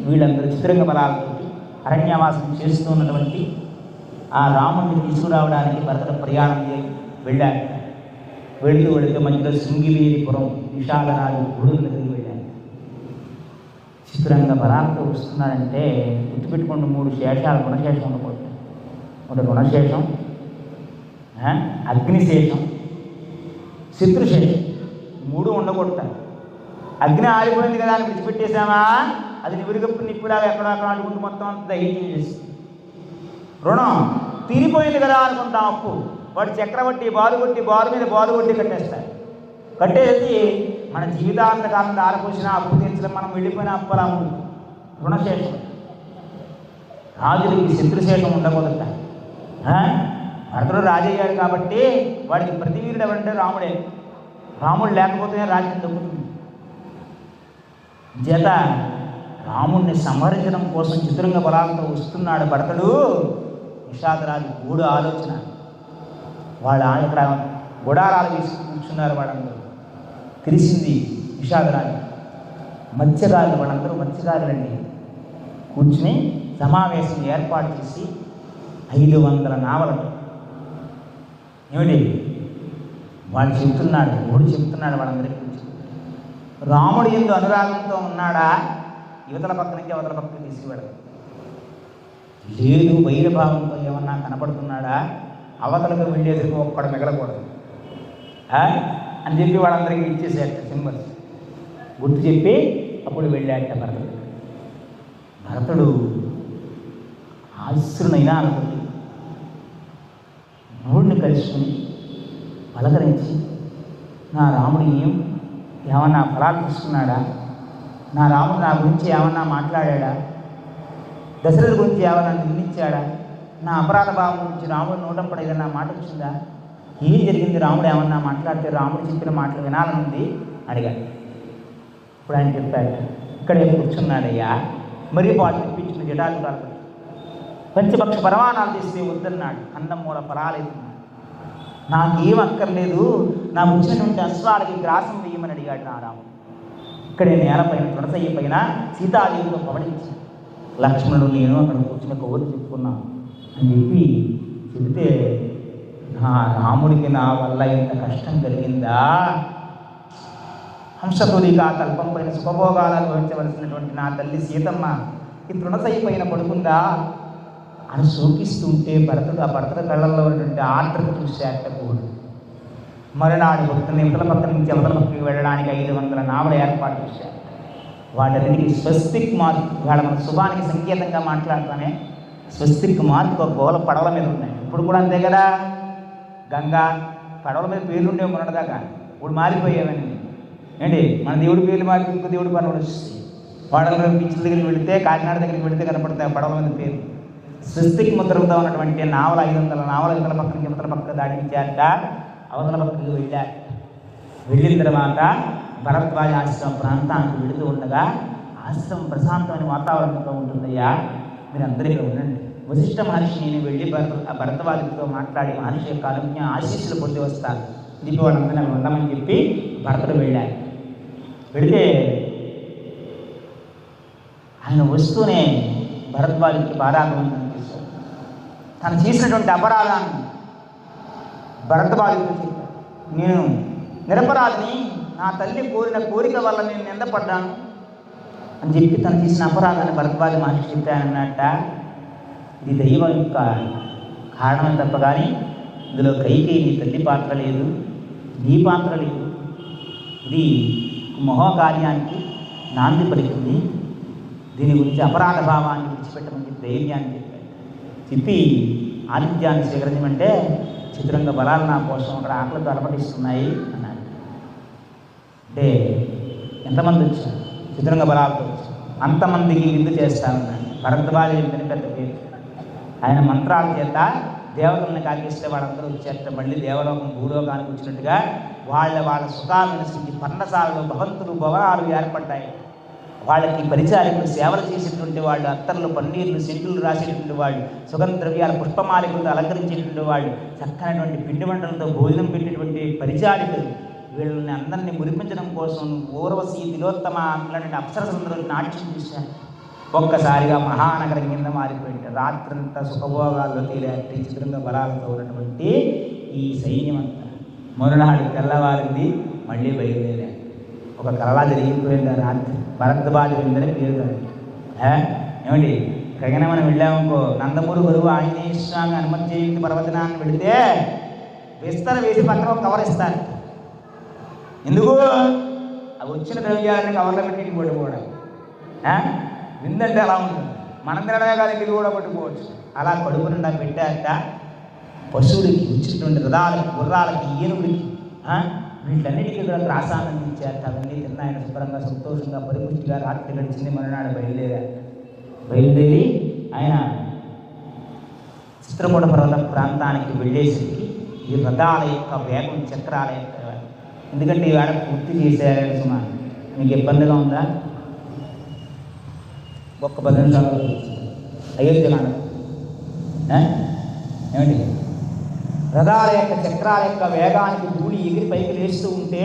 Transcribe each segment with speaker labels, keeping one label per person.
Speaker 1: వీళ్ళందరూ చతురంగ బలాలతో అరణ్యవాసం చేస్తూ ఉన్నటువంటి ఆ రాముడిని తీసుకురావడానికి భరతుడు ప్రయాణం వెళ్ళాడు. వెళుతూ మధ్యలో శృంగివేలిపురం విశాలరాజు గుడి దగ్గరికి వెళ్ళాడు. చతురంగ బలాలతో వస్తున్నాడంటే గుర్తుపెట్టుకోండి, 3 శేషాలు, గుణశేషం ఉండకూడదు. ఒక గుణశేషం, అగ్నిశేషం, శత్రుశేషం, 3 ఉండకూడదు. అగ్ని ఆరిపోయింది కదా అని విడిచిపెట్టేశామా, అది నివిరిగప్పు నిప్పులాగా ఎక్కడో అక్కడ అనుకుంటూ మొత్తం అంత దహించేసి. రుణం తీరిపోయింది కదా అనుకుంటాం, అప్పు వాడు చక్రవడ్డీ బాలు మీద బాలు కొట్టి కట్టేస్తాడు. కట్టేసి మన జీవితాంతకాలం దారిపోసిన అప్పు తీర్చడం మనం వెళ్ళిపోయిన అప్పులా ఉంటుంది. రుణశేషం. రాజులకి శత్రుశేషం ఉండకూడదట. భరతుడు రాజయ్యాడు కాబట్టి వాడికి ప్రతివీరుడు ఎవరంటే రాముడే. రాముడు లేకపోతేనే రాజ్యం దొరుకుతుంది. జత రాముడిని సంహరించడం కోసం చతురంగ బలాలతో వస్తున్నాడు భరతుడు. నిషాదరాజు గూడు ఆలోచన. వాళ్ళు ఇక్కడ గుడారాలు తీసుకు కూర్చున్నారు. వాళ్ళందరూ తెలిసింది నిషాదరాజు. మత్స్యకారులు, వాళ్ళందరూ మత్స్యకారులండి. కూర్చుని సమావేశం ఏర్పాటు చేసి 500 నావలతో ఏమిటి వాళ్ళు చెబుతున్నాడు, గూడు చెబుతున్నాడు వాళ్ళందరికీ. రాముడు ఎందు అనురాగంతో ఉన్నాడా, యువతల పక్క నుంచి అవతల పక్కకి తీసుకువెళ్ళదు. లేదు వైరభావంతో ఏమన్నా కనపడుతున్నాడా, అవతలకు వెళ్ళేందుకు ఒక్కడు మిగలకూడదు అని చెప్పి వాళ్ళందరికీ ఇచ్చేసేట సింబల్స్ గుర్తు చెప్పి అప్పుడు వెళ్ళాట భరతుడు. భరతుడు ఆశ్రునైనా అనుకుంది. రాముడిని కలుసుకుని పలకరించి, నా రాముడు ఏమన్నా ఫలాలు తీసుకున్నాడా, నా రాముడు నా గురించి ఏమన్నా మాట్లాడా, దశరథ గురించి ఏమన్నా నిర్ణయించాడా, నా అపరాధ భావం గురించి రాముడు నోటంపడ ఏదన్నా మాట వచ్చిందా, ఏం జరిగింది, రాముడు ఏమన్నా మాట్లాడితే రాముడు చెప్పిన మాటలు వినాలనుంది అడిగాడు. ఇప్పుడు ఆయన చెప్పాడు, ఇక్కడే కూర్చున్నాడయ్యా, మరీ పాటు తెప్పించిన జటాజుటాలు పంచపక్ష పరమాణాలు తీస్తే వద్దన్నాడు. కందమూల ఫలాలు అవుతున్నాడు. నాకేం అక్కర్లేదు, నా వచ్చినటువంటి అశ్వాలకి గ్రాసం వేయమని అడిగాడు నా రాముడు. ఇక్కడే నేలపైన తులసయ్య పైన సీతాదేవితో పవడించి, లక్ష్మణుడు నేను అక్కడ కూర్చున్న కౌరులు చెప్పుకున్నాను అని చెప్పి చెబితే, నా రాముడికి నా వల్ల ఎంత కష్టం కలిగిందా, హంసతోలిగా తల్పం పైన సుఖభోగాలు అనుభవించవలసినటువంటి నా తల్లి సీతమ్మ ఈ తులసయ్య పైన పడుకుందా అని శోకిస్తుంటే భరతుడు ఆ భరతుల కళ్ళల్లో ఉన్నటువంటి ఆర్ద్రత చూశాట కూడా. మరునాడు పొద్దున్న ఇవతల పక్క నుంచి అవతల పక్కకి వెళ్ళడానికి 500 నావలు ఏర్పాటు చేశారు. వాటన్నిటికీ స్వస్తిక్ మార్క్, వాళ్ళ మన శుభానికి సంకేతంగా మాట్లాడుతానే స్వస్తిక్ మార్క్ ఒక గోల పడవల మీద ఉన్నాయి. ఇప్పుడు కూడా అంతే కదా, గంగా పడవల మీద పేర్లు ఉండేవి మొన్నటిదాకా, ఇప్పుడు మారిపోయేవన్నీ ఏంటి. మన దేవుడి పేర్లు మారి ఇంకో దేవుడి పనులు వస్తాయి. వాడల బీచ్ల దగ్గరికి వెళితే, కాకినాడ దగ్గరికి వెళితే కనపడతాయి పడవల మీద పేరు. స్వస్తిక్ ముద్రలతో ఉన్నటువంటి నావల 500 నావల ఇవతల పక్క నుంచి ఇవతల పక్క దాటించాక అవతల పక్కకి వెళ్ళారు. వెళ్ళిన తర్వాత భరద్వాజ ఆశ్రమం ప్రాంతానికి వెళుతూ ఉండగా, ఆశ్రమం ప్రశాంతమైన వాతావరణంతో ఉంటుందయ్యా, మీరు అందరూ ఇక్కడ ఉండండి. వశిష్ఠ మహర్షి నేను వెళ్ళి భరద్వాజుడితో మాట్లాడి మహర్షి యొక్క అనుజ్ఞ ఆశీస్సులు పొంది వస్తాను, దీపి వాళ్ళందరినీ ఉండమని చెప్పి భరతుడు వెళ్ళారు. వెళితే ఆయన వస్తూనే భరద్వాజుడికి బాధాగమనం అనిపిస్తాడు. తను చేసినటువంటి అపరాధాన్ని భరద్వాజుడికి చెప్పాడు. నేను నిరపరాధిని, నా తల్లి కోరిన కోరిక వల్ల నేను నిందపడ్డాను అని చెప్పి తను చేసిన అపరాధాన్ని భరద్వాజ మహర్షి చెప్పానన్నట్ట. ఇది దైవం యొక్క కారణం తప్ప కానీ ఇందులో కైకేయి నీ తల్లి పాత్ర లేదు, నీ పాత్ర లేదు. ఇది మహోకార్యానికి నాంది పలికింది. దీని గురించి అపరాధ భావాన్ని విడిచిపెట్టమని ధైర్యాన్ని చెప్పాడు. చెప్పి ఆతిథ్యాన్ని స్వీకరించమంటే, చతురంగ బలాలు నా కోసం అక్కడ ఆకలితో అలపటిస్తున్నాయి అన్నాడు. అంటే ఎంతమంది వచ్చారు, చతురంగ బలాలతో వచ్చారు, అంతమందికి విందు చేస్తానన్నాడు. భరద్వాజ విందుని పెద్ద పేరు. ఆయన మంత్రాల చేత దేవతలను కాకిస్తే వాళ్ళందరూ వచ్చేట. మళ్ళీ దేవలోకం భూలోకానికి వచ్చినట్టుగా వాళ్ళ సుఖాలు నిలిచింది. పర్ణశాలలో భవంతులు భవనాలు ఏర్పడ్డాయి. వాళ్ళకి పరిచారికులు సేవలు చేసేటువంటి వాళ్ళు, అత్తర్లు పన్నీర్లు సెంటులు రాసేటువంటి వాళ్ళు, సుగంధ ద్రవ్యాల పుష్పమాలికలతో అలంకరించేటువంటి వాళ్ళు, చక్కనటువంటి పిండి వంటలతో భోజనం పెట్టేటువంటి పరిచారికులు, వీళ్ళని అందరినీ మురిపించడం కోసం ఊర్వశి తిలోత్తమ అట్లాంటి అప్సరసందరూ నాట్యం చేశారు. ఒక్కసారిగా మహానగరం కింద మారిపోయింది. రాత్రంతా సుఖభోగాల్లో తేలేటి చిత్రంగా బలాలతో ఉన్నటువంటి ఈ సైన్యం అంతా మరునాడు తెల్లవారింది, మళ్ళీ బయలుదేరారు. ఒక కళ జరిగిపోయింది. ఆ రాత్రి భరద్వాజ విందని పేరు కాదు. ఏమండి ఎక్కడికైనా మనం వెళ్ళామనుకో, నందమూరి గురువు ఆంజనేయ స్వామి హనుమత్ జయంతి పర్వదినాన్ని వెళితే విస్తర వేసి పక్కన ఒక కవర్ ఇస్తారు. ఎందుకు? అవి వచ్చిన ద్రవ్యాలని కవర్లో పెట్టి పట్టుకోవడం. విందంటే అలా ఉంటుంది. మనం తినడమే కాదు, ఇది కూడా పట్టుకోవచ్చు. అలా కడుపు నిండా పెట్టాక పశువులకి వచ్చినటువంటి రథాలకి, గుర్రాలకి, ఏనుగులకి, వీటన్నిటికీ కూడా గ్రాసాన్ని ఇచ్చారు. అవన్నీ తిన్నాయన శుభ్రంగా సంతోషంగా పరిపుష్టిగా రాత్రి గడిచింది. మరునాడు బయలుదేరి ఆయన చిత్రకూట పర్వత ప్రాంతానికి వెళ్ళేసరికి ఈ రథాల యొక్క వేగం, చక్రాల యొక్క, ఎందుకంటే ఈవేళ పూర్తి చేశారని సుమా, మీకు ఇబ్బందిగా ఉందా? ఒక్క 10 నిమిషాలు అయోధ్య కాదు ఏమిటి? రథాల యొక్క చక్రాల యొక్క వేగానికి ధూళి ఎగిరి పైకి లేస్తూ ఉంటే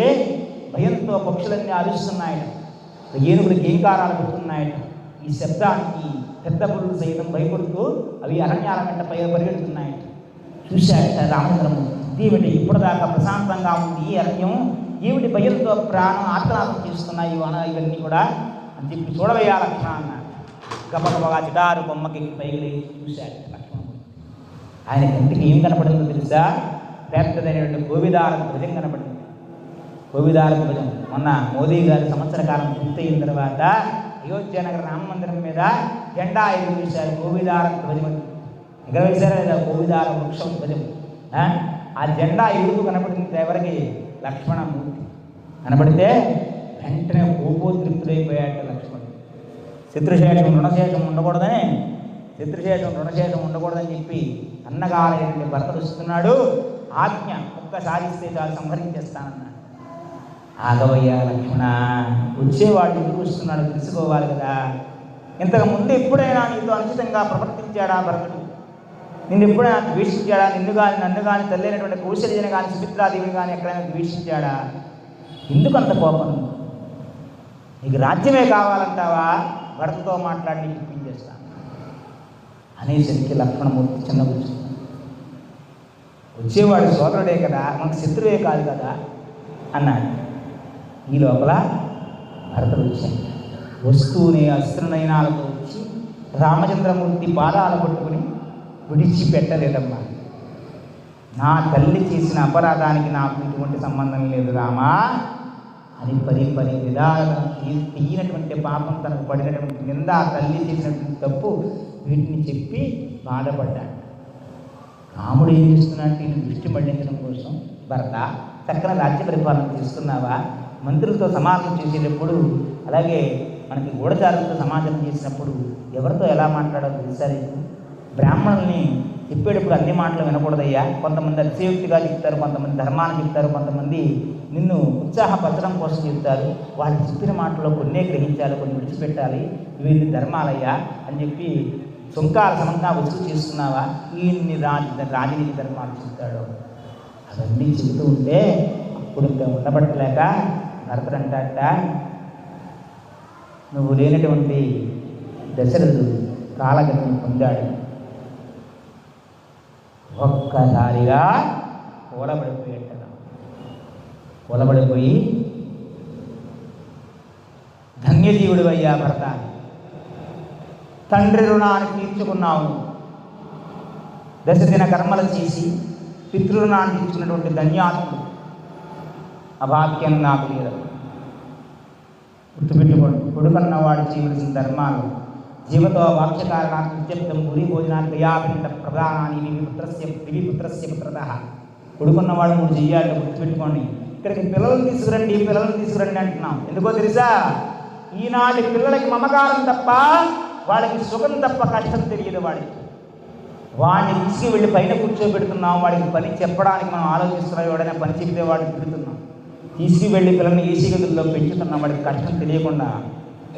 Speaker 1: భయంతో పక్షులన్నీ అరుస్తున్నాయట, ఏనుగులు గేంకారాలు పెడుతున్నాయట. ఈ శబ్దానికి పెద్ద పురులు సైతం భయపడుతూ అవి అరణ్యాల వెంట పరిగెడుతున్నాయట. చూశాడట రామచంద్రము, ఏమిటి ఇప్పటిదాకా ప్రశాంతంగా ఉంది ఈ అరణ్యం, ఏమిటి భయంతో ప్రాణం ఆత్మనాథం చేస్తున్నాయి ఇవన్నీ కూడా అని చెప్పి చూడవయ్యా లక్ష్మణ అన్నాడు. గబగబగా చిటారు బొమ్మకి పైకి లేచి చూశాడు లక్ష్మణుడు. ఆయన కంటికి ఏం కనపడిందో తెలుసా? పెద్దదైనటువంటి గోవిదార ధ్వజం కనపడింది. గోవిదార ధ్వజం మొన్న మోదీ గారి సంవత్సర కాలం పూర్తయిన తర్వాత అయోధ్యనగర రామ మందిరం మీద జెండా ఎగురవేశారు. గోవిదార ధ్వజం ఎగరవేశారా లేదా? గోవిదార వృక్షం ధ్వజం. ఆ జెండా ఎగురుతూ కనపడింది ఎవరికి? లక్ష్మణమూర్తి కనపడితే వెంటనే కోపోద్రిక్తుడైపోయాడు లక్ష్మణుడు. శత్రుశేషం రుణశేషం ఉండకూడదని చెప్పి అన్నగారైన భర్తలు ఇస్తున్నాడు. ఆజ్ఞ ఒక్కసారి ఇస్తే చాలు సంహరించేస్తానన్నాడు. ఆగవయ్యా లక్ష్మణ, వచ్చేవాడు ఎందుకు వస్తున్నాడు తెలుసుకోవాలి కదా. ఇంతకు ముందు ఎప్పుడైనా నీతో అనుచితంగా ప్రవర్తించాడా భరతుడు? నిన్ను ఎప్పుడైనా ద్వేషించాడా? నిన్ను కానీ నన్ను కానీ తల్లైనటువంటి కౌశల్యని కానీ సుమిత్రాదేవిని కానీ ఎక్కడైనా ద్వేషించాడా? ఎందుకు అంత కోపం? నీకు రాజ్యమే కావాలంటావా? భరతతో మాట్లాడి నీకు ఇప్పించేస్తాను అనేసరికి లక్ష్మణమూర్తి చిన్నబుచ్చు. వచ్చేవాడు సోదరుడే కదా, మనకు శత్రువే కాదు కదా అన్నాడు. ఈ లోపల భరతుడు వచ్చాడు. వస్తూనే అస్త్రనయనాలతో వచ్చి రామచంద్రమూర్తి పాదాలు పట్టుకుని విడిచిపెట్టలేదమ్మా. నా తల్లి చేసిన అపరాధానికి నాకు ఇటువంటి సంబంధం లేదు రామా అని పరి విధాలను తీయనటువంటి పాపం తనకు పడినటువంటి నింద, తల్లి చేసినటువంటి తప్పు, వీటిని చెప్పి బాధపడ్డాడు. రాముడు ఏం చేస్తున్నాడు? నేను దృష్టి మళ్లించడం కోసం, భరత చక్కని రాజ్య పరిపాలన చేస్తున్నావా? మంత్రులతో సమాధానం చేసేటప్పుడు, అలాగే మనకి గూఢచారులతో సమాధానం చేసినప్పుడు ఎవరితో ఎలా మాట్లాడాలో తెలుసారు? బ్రాహ్మణుల్ని చెప్పేటప్పుడు అన్ని మాటలు వినకూడదయ్యా. కొంతమంది అతిశయోక్తిగా చెప్తారు, కొంతమంది ధర్మాన్ని చెప్తారు, కొంతమంది నిన్ను ఉత్సాహపరచడం కోసం చెప్తారు. వాళ్ళు చెప్పిన మాటలో కొన్నే గ్రహించాలి, కొన్ని విడిచిపెట్టాలి. ఇవి ధర్మాలయ్యా అని చెప్పి సుంకాల సమంగా వసూలు చేస్తున్నావా? ఇన్ని రాజనీతి ధర్మాలు చెప్తాడు. అవన్నీ చెబుతూ ఉంటే అప్పుడు ఇంకా ఉండబట్టలేక భరతుడు అంటాట, నువ్వు లేనటువంటి దశరథుడు కాలగతిని పొందాడు. ఒక్కసారిగా కూలబడిపోయి ధన్యజీవుడు అయ్యా భరత, తండ్రి రుణాన్ని తీర్చుకున్నావు. దశదిన కర్మలు చేసి పితృరుణాన్ని తీర్చుకున్నటువంటి ధన్యాత్ముడు. అభాగ్యం నాకు లేదు. గుర్తుపెట్టుకోండి, కొడుకన్నవాడు చేయవలసిన ధర్మాలు జీవతో వాక్యకారణాన్ని నిత్యప్తం గురి భోజనాన్ని క్రియాపిండ ప్రధానాన్ని పుత్రస్య పుత్రత. కొడుకున్నవాడు 3 చెయ్యాలి, గుర్తుపెట్టుకోండి. ఇక్కడికి పిల్లలను తీసుకురండి అంటున్నాం. ఎందుకో తెలుసా? ఈనాటి పిల్లలకి మమకారం తప్ప, వాళ్ళకి సుఖం తప్ప కష్టం తెలియదు. వాడిని తీసుకువెళ్ళి పైన కూర్చోబెడుతున్నాం. వాడికి పని చెప్పడానికి మనం ఆలోచిస్తున్నాం. ఎవడైనా పని చెబితే వాడిని తిడుతున్నాం. తీసుకువెళ్ళి పిల్లల్ని ఏసీ గదుల్లో పెంచుతున్నాం. వాడికి కష్టం తెలియకుండా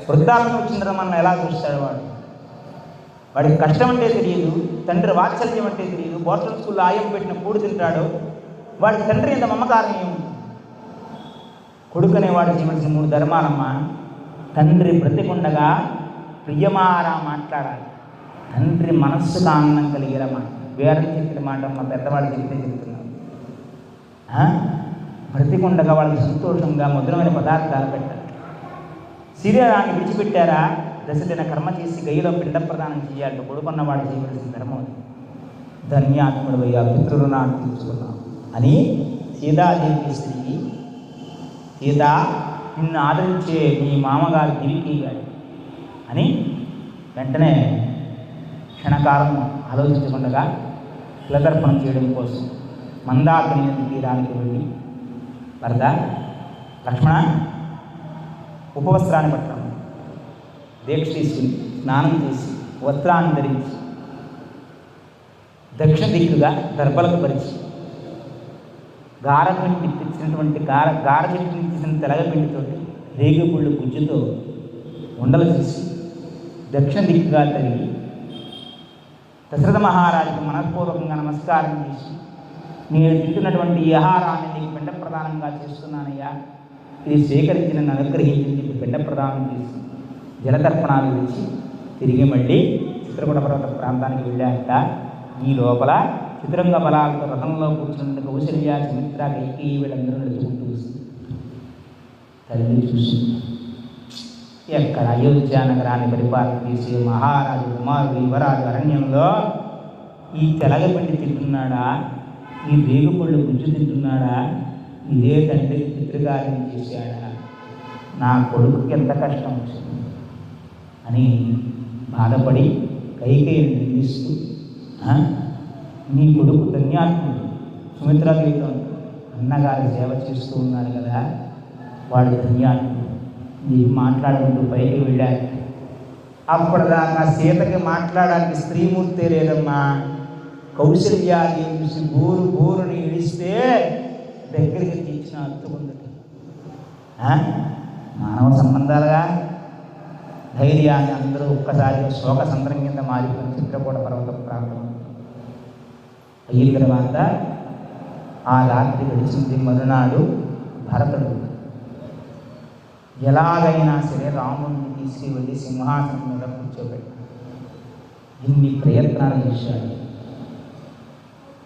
Speaker 1: వృద్ధాప్యం వచ్చిన మనల్ని ఎలా చూస్తాడు? వాడికి కష్టం అంటే తెలియదు, తండ్రి వాత్సల్యం అంటే తెలియదు. బోర్డర్ స్కూల్లో ఆయం పెట్టిన కూడు తింటాడు. వాడికి తండ్రి ఎంత మమకారం ఏమి? కొడుకు అనేవాడు చేయవలసిన 3 ధర్మాలమ్మా. తండ్రి బ్రతికుండగా ప్రియమారా మాట్లాడాలి. తండ్రి మనస్సుకు ఆనందం కలిగేలా మాట. వేరే చెప్పిన మాట మా పెద్దవాళ్ళు చెప్తున్నాను. బ్రతికుండగా వాళ్ళకి సంతోషంగా మధురమైన పదార్థాలు పెట్టాలి. శరీరాన్ని విడిచిపెట్టారా, దశదిన కర్మ చేసి గయ్యలో పిండ ప్రదానం చేయాలి. కొడుకున్నవాడు చేయవలసిన ధర్మం. ధన్యాత్ముడు అయ్యా, పితృరుణాన్ని తీర్చుకున్నాం అని సీతాదేవికి స్త్రీ, సీత నిన్ను ఆదరించే నీ మామగారు దివికి గారు అని వెంటనే క్షణకాలం ఆలోచించకుండా కులతర్పణం చేయడం కోసం మందాకిని నది తీరానికి వెళ్ళి, వరద లక్ష్మణ ఉపవస్త్రాన్ని పట్టడం, దీక్ష తీసుకుని స్నానం చేసి వస్త్రాన్ని ధరించి దక్షిణ దిక్కుగా దర్భలకు పరిచి గారపిండి తెచ్చినటువంటి గార చెట్టు తీసిన తెలగపిండితోటి రేగుపుళ్ళు గుజ్జుతో ఉండలు తీసి దక్షిణ దిక్కుగా తిరిగి దశరథ మహారాజుకు మనఃపూర్వకంగా నమస్కారం చేసి, నేను తింటున్నటువంటి ఈ ఆహారాన్ని నీకు పిండ ప్రదానంగా చేస్తున్నానయ్యా, ఇది స్వీకరించి నన్ను అనుగ్రహించి చెప్పి పిండ ప్రదానం చేసి జలతర్పణాలు ఇచ్చి తిరిగి మళ్ళీ చిత్రకూట పర్వత ప్రాంతానికి వెళ్ళాక ఈ లోపల చిత్రంగ బలాలతో రథంలో కూర్చున్న కౌశల్య, సుమిత్ర, కైకేయి వీళ్ళందరూ నడుచుకుంటూ వస్తుంది. తల్లి చూసి ఎక్కడ అయోధ్య నగరాన్ని పరిపాలన చేసే మహారాజు కుమారుడు యువరాజు అరణ్యంలో ఈ తెలగపిండి తింటున్నాడా, ఈ రేగుపళ్ళు గుజ్జు తింటున్నాడా, ఇదే తండ్రికి పితృకార్యం చేశాడా, నా కొడుకుకి ఎంత కష్టం వచ్చింది అని బాధపడి కైకేయిని నిందిస్తూ, నీ కొడుకు ధన్యాత్ముడు సుమిత్రాదేవితో అన్నగారి సేవ చేస్తూ ఉన్నాడు కదా, వాడు ధన్యాత్ముడు నీకు మాట్లాడుకుంటూ పైకి వెళ్ళాడు. అప్పటిదాకా సీతకి మాట్లాడడానికి స్త్రీమూర్తి లేదమ్మా. కౌశల్యాదేవి చూసి బోరు బోరుని ఇడిస్తే దగ్గరికి తీర్చిన అత్తుకుందట. మానవ సంబంధాలుగా ధైర్యాన్ని అందరూ ఒక్కసారిగా శోక సంద్రం కింద మారిపోయిన చిత్రకూట పర్వత ప్రాంతం అయిన తర్వాత ఆ రాత్రి గడిచింది. మరునాడు భరతుడు ఎలాగైనా సరే రాముడిని తీసుకువెళ్ళి సింహాసనం మీద కూర్చోబెట్టాడు. ఇన్ని ప్రయత్నాలు చేశాడు.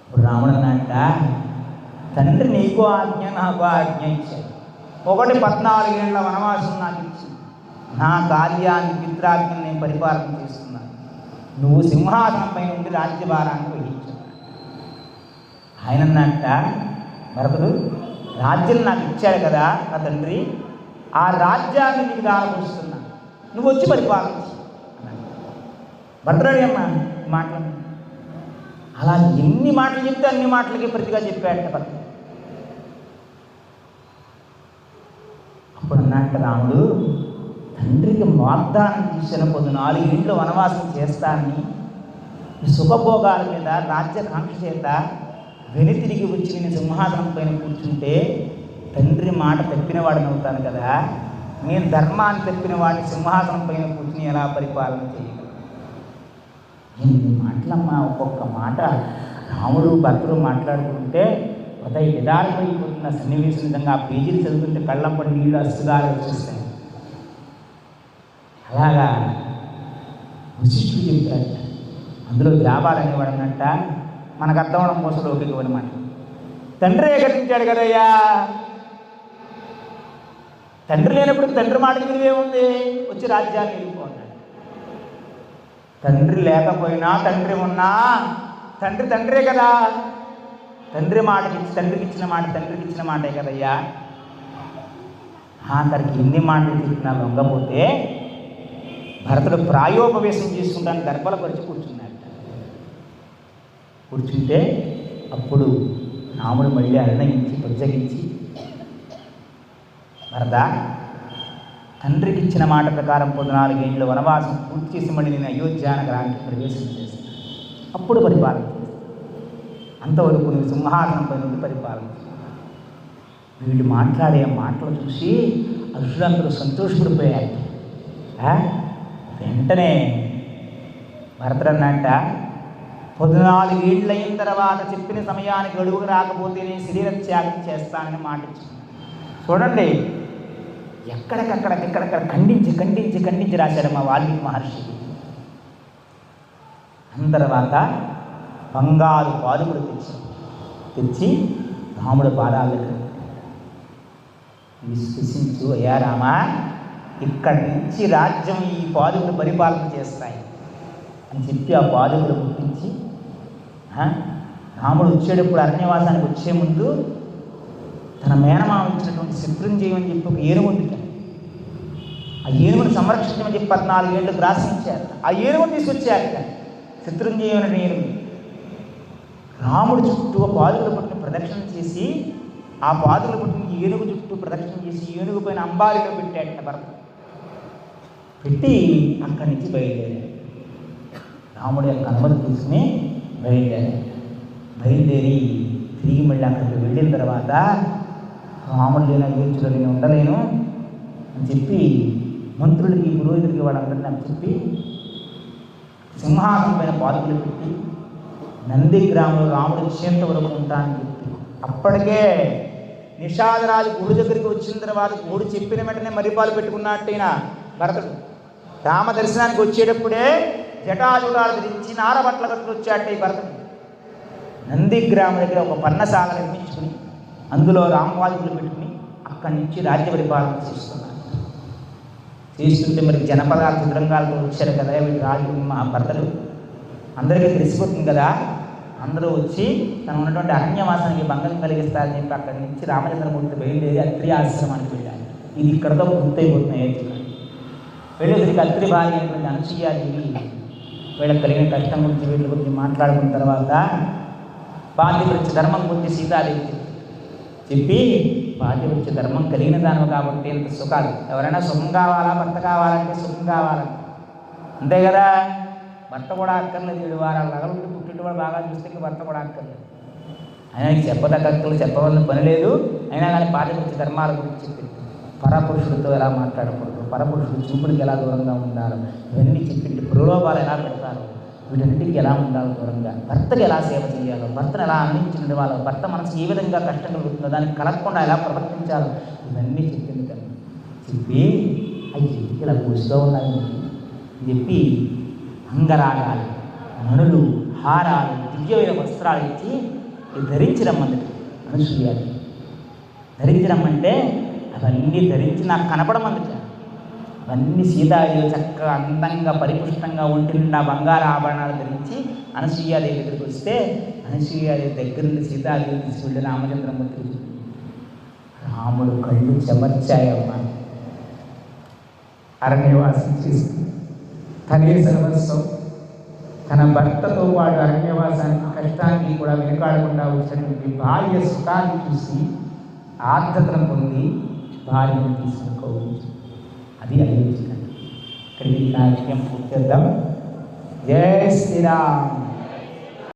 Speaker 1: ఇప్పుడు రాముడు అన్నట్ట, తండ్రి నీకు ఆజ్ఞ నాకు ఆజ్ఞ ఇచ్చాడు. 14 ఏళ్ల వనవాసం నాకు ఇచ్చి నా కార్యాన్ని పిత్రాజ్ఞను నేను పరిపాలన చేస్తున్నాను. నువ్వు సింహాసనంపై నుండి రాజ్యభారాన్ని వహించావు. ఆయన అన్నట్ట, భరతుడు రాజ్యం నాకు ఇచ్చాడు కదా నా తండ్రి, ఆ రాజ్యాన్ని నీకు దారపోస్తున్నా, నువ్వు వచ్చి పరిపాలించు అన్నాడు. భద్రుడు అమ్మా మాటలు అలా ఎన్ని మాటలు చెప్తే అన్ని మాటలకి ప్రతిగా చెప్పాడట భర్త. అప్పుడు అన్నట్ట రాముడు, తండ్రికి వాగ్దానం చేసిన 14 ఏళ్ళు వనవాసం చేస్తానని సుఖభోగాల మీద రాజ్యకాంక్ష చేత వెనుతిరిగి వచ్చి నేను సింహాసనం పైన కూర్చుంటే తండ్రి మాట తప్పిన వాడిని అవుతాను కదా, నేను ధర్మాన్ని తప్పిన వాడిని సింహాసనం పైన కూర్చుని ఎలా పరిపాలన చేయగలను? ఎన్ని మాటలమ్మా. ఒక్కొక్క మాట రాముడు భర్తలు మాట్లాడుకుంటే విదారమైపోతున్న సన్నివేశం నిజంగా ఆ పేజీలు చదువుతుంటే కళ్ళంపడి నీళ్ళు అస్తుగాలు వచ్చేస్తాయి. అలాగా వశిష్ఠుడు చెప్తాడు. అందులో జాబాలు అనేవాడు అన్నట్ట మనకు అర్థం అవడం కోసం లౌకికం అనమాట. తండ్రి ఏకరించాడు కదయ్యా, తండ్రి లేనప్పుడు తండ్రి మాట విలువేముంది, వచ్చి రాజ్యాన్ని వెళ్ళిపోన్నాడు. తండ్రి లేకపోయినా తండ్రి ఉన్నా తండ్రి తండ్రే కదా. తండ్రి తండ్రికి ఇచ్చిన మాట తండ్రికి ఇచ్చిన మాటే కదయ్యా. ఆఖరికి ఎన్ని మాటలు చెప్పినా లొంగపోతే భరతుడు ప్రాయోపవేశం చేసుకుంటాను దర్భలపరిచి కూర్చున్నాడు. కూర్చుంటే అప్పుడు రాముడు మళ్ళీ అన్నయించి బుజ్జగించి, భరత తండ్రికి ఇచ్చిన మాట ప్రకారం 14 ఏళ్ళు వనవాసం పూర్తి చేసి మళ్ళీ నేను అయోధ్య నగరానికి ప్రవేశం చేస్తాను, అప్పుడు పరిపాలన చేస్తాను, అంతవరకు నువ్వు సింహాసనంపై నుండి పరిపాలన. వీళ్ళు మాట్లాడే మాటలు చూసి అర్జునులందరూ సంతోషపడిపోయారు. వెంటనే భరతుడు అన్నట్ట, 14 ఏళ్ళు అయిన తర్వాత చెప్పిన సమయానికి గడువుకు రాకపోతే నేను శరీర త్యాగం చేస్తానని మాట ఇచ్చింది. చూడండి ఎక్కడికక్కడ ఖండించి రాశాడు మా వాల్మీకి మహర్షి. తర్వాత బంగారు పాదుకులు తెచ్చి రాముడు పాదాల దగ్గర విశ్వసించు, అయ్యా రామా, ఇక్కడి నుంచి రాజ్యం ఈ పాదుకులు పరిపాలన చేస్తాయి అని చెప్పి ఆ పాదుకులు పుట్టించి రాముడు వచ్చేటప్పుడు అరణ్యవాసానికి వచ్చే ముందు తన మేనమామ ఇచ్చినటువంటి శత్రుంజయం అని చెప్పి ఒక ఏనుగు ఉంది. ఆ ఏనుగును సంరక్షించమని చెప్పి 14 ఏళ్ళు గ్రాసించారు. ఆ ఏనుగును తీసుకొచ్చారు. శత్రుంజయం అనే ఏనుగు రాముడు చుట్టూ పాదుకులు పుట్టిన ప్రదక్షిణ చేసి, ఆ పాదుకులు పుట్టిన ఏనుగు చుట్టూ ప్రదక్షిణ చేసి ఏనుగు పైన అంబారిలో పెట్టాడు భరత. పెట్టి అక్కడి నుంచి బయలుదేరాడు. రాముడు యొక్క అనుమతి తీసుకుని బయలుదేరి తిరిగి మళ్ళీ అక్కడికి వెళ్ళిన తర్వాత రాముడు లేని అయోధ్యలో నేను ఉండలేను అని చెప్పి మంత్రులకి, పురోహితులకి వాళ్ళందరినీ అని చెప్పి సింహాసనం పైన పాదుకులు పెట్టి నందిగ్రామంలో రాముడు వచ్చేంత వరకు ఉంటానని చెప్పి, అప్పటికే నిషాదరాజు గుడి దగ్గరికి వచ్చిన తర్వాత గుడి చెప్పిన వెంటనే మరిపాలు పెట్టుకున్నట్టయిన భరతుడు రామ దర్శనానికి వచ్చేటప్పుడే జటాజుటాలు ధరించి నారబట్ల కట్టుకు వచ్చాట ఈ భరతుడు. నందిగ్రామం దగ్గర ఒక పర్ణశాల నిర్మించుకుని అందులో రామపాదుకులు పెట్టుకుని అక్కడి నుంచి రాజ్య పరిపాలన చేస్తుంటే మరి జనపదాలు శుభ్రంగాలతో వచ్చారు కదా వీళ్ళు రాజు మా భర్తలు, అందరికీ తెలిసిపోతుంది కదా. అందరూ వచ్చి తను ఉన్నటువంటి అరణ్యవాసానికి భంగం కలిగిస్తారని చెప్పి అక్కడి నుంచి రామచంద్రమూర్తి బయలుదేరి అత్రి ఆశ్రమానికి వెళ్ళాలి. ఇది ఇక్కడతో పూర్తయిపోతున్నాయి. వెళ్ళేసరికి అత్రి భార్య అయినటువంటి అనసూయాదేవి వీళ్ళకి కలిగిన కష్టం గురించి వీళ్ళ గురించి మాట్లాడుకున్న తర్వాత బాధ్యవృత్తి ధర్మం గురించి సీతాదేవి చెప్పి, బాధ్యవృత్తి ధర్మం కలిగిన దానివి కాబట్టి ఎంత సుఖాలు, ఎవరైనా సుఖం కావాలా, భర్త కావాలంటే సుఖం కావాలంటే అంతే కదా. భర్త కూడా అక్కర్లేదు, 7 వారాలు నగలుండి పుట్టిన వాడు బాగా చూస్తే భర్త కూడా అక్కర్లేదు. అయినా చెప్పదగ్గలు చెప్పవలసిన పని లేదు. అయినా కానీ బాధ్యవృత్తి ధర్మాల గురించి చెప్పింది. పరపురుషుడితో ఎలా మాట్లాడకూడదు, పరపురుషుడు చూపుడికి ఎలా దూరంగా ఉండాలి, ఇవన్నీ చెప్పింది. ప్రలోభాలు ఎలా పెడతారు, వీటన్నిటికి ఎలా ఉండాలి దూరంగా, భర్తకి ఎలా సేవ చేయాలో, భర్తను ఎలా అందించిన వాళ్ళు, భర్త మనసు ఏ విధంగా కష్టం కలుగుతుందో దానికి కలగకుండా ఎలా ప్రవర్తించాలో ఇవన్నీ చెప్పింది కదా. చెప్పి అవి ఇలా కూర్చుతో ఉన్నాయి చెప్పి అంగరాగాలు, మణులు, హారాలు, దివ్యమైన వస్త్రాలు ఇచ్చి ధరించరమ్మంది అనసూయాది. ధరించరమ్మంటే అవన్నీ ధరించి నాకు కనపడమందుట. అవన్నీ సీతాదేవి చక్కగా అందంగా పరిపుష్టంగా ఒంటి నిండా బంగారు ఆభరణాలు ధరించి అనసూయాదేవి దగ్గరికి వస్తే అనసూయాదేవి దగ్గర నుండి సీతాదేవి తీసుకెళ్ళి రామచంద్రమూర్తి రాముడు కళ్ళు చెమర్చాయమ్మ. అరణ్యవాసం చేసి తనే సర్వస్వం, తన భర్తతో పాటు అరణ్యవాసానికి కష్టానికి కూడా వెనుకాడకుండా వచ్చినటువంటి భార్య సుఖాన్ని చూసి ఆర్ద్రతను పొంది భార్యను తీసుకోవచ్చు. అది అయోధ్య. ఇక్కడికి కార్యక్రమం పూర్తి చేద్దాం. జై శ్రీరామ్.